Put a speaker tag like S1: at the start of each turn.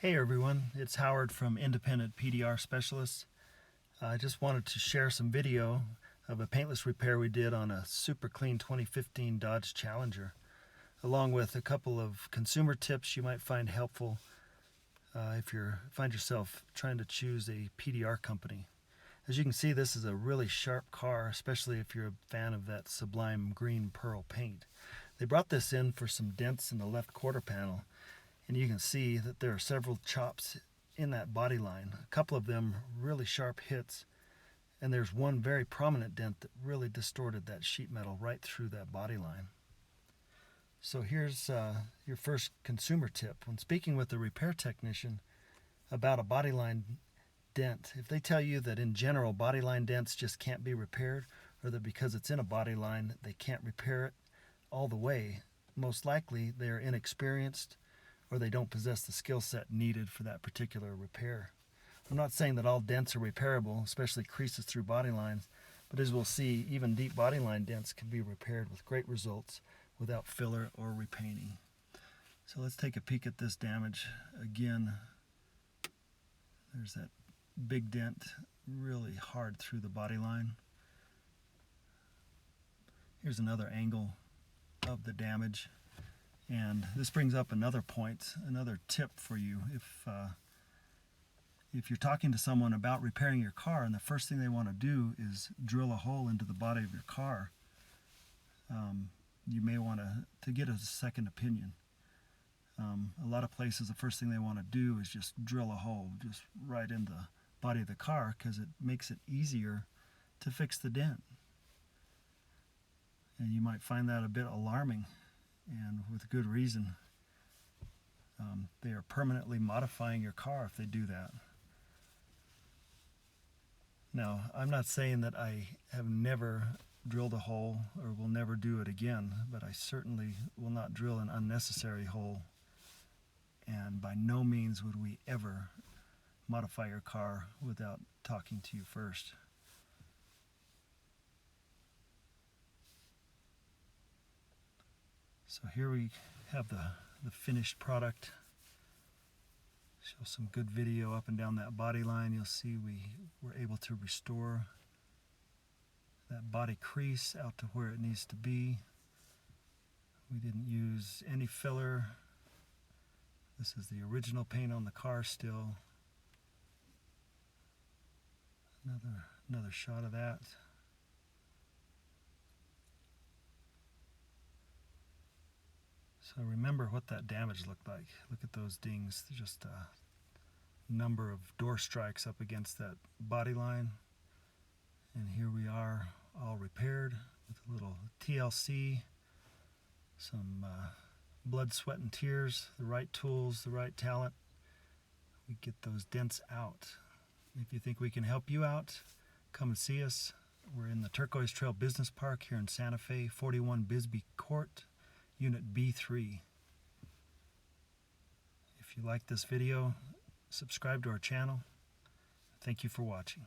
S1: Hey everyone, it's Howard from Independent PDR Specialists. I just wanted to share some video of a paintless repair we did on a super clean 2015 Dodge Challenger, along with a couple of consumer tips you might find helpful if you find yourself trying to choose a PDR company. As you can see, this is a really sharp car, especially if you're a fan of that sublime green pearl paint. They brought this in for some dents in the left quarter panel, and you can see that there are several chops in that body line, a couple of them really sharp hits, and there's one very prominent dent that really distorted that sheet metal right through that body line. So here's your first consumer tip. When speaking with a repair technician about a body line dent, if they tell you that in general body line dents just can't be repaired, or that because it's in a body line they can't repair it all the way, most likely they're inexperienced or they don't possess the skill set needed for that particular repair. I'm not saying that all dents are repairable, especially creases through body lines, but as we'll see, even deep body line dents can be repaired with great results without filler or repainting. So let's take a peek at this damage again. There's that big dent really hard through the body line. Here's another angle of the damage. And this brings up another point, another tip for you. If you're talking to someone about repairing your car and the first thing they want to do is drill a hole into the body of your car, you may want to get a second opinion. A lot of places, the first thing they want to do is just drill a hole just right in the body of the car because it makes it easier to fix the dent. And you might find that a bit alarming, and with good reason. They are permanently modifying your car if they do that. Now, I'm not saying that I have never drilled a hole or will never do it again, but I certainly will not drill an unnecessary hole, and by no means would we ever modify your car without talking to you first. So here we have the finished product. Show some good video up and down that body line. You'll see we were able to restore that body crease out to where it needs to be. We didn't use any filler. This is the original paint on the car still. Another shot of that. So remember what that damage looked like. Look at those dings, just a number of door strikes up against that body line. And here we are, all repaired with a little TLC, some blood, sweat, and tears, the right tools, the right talent. We get those dents out. If you think we can help you out, come and see us. We're in the Turquoise Trail Business Park here in Santa Fe, 41 Bisbee Court, Unit B3. If you like this video, subscribe to our channel. Thank you for watching.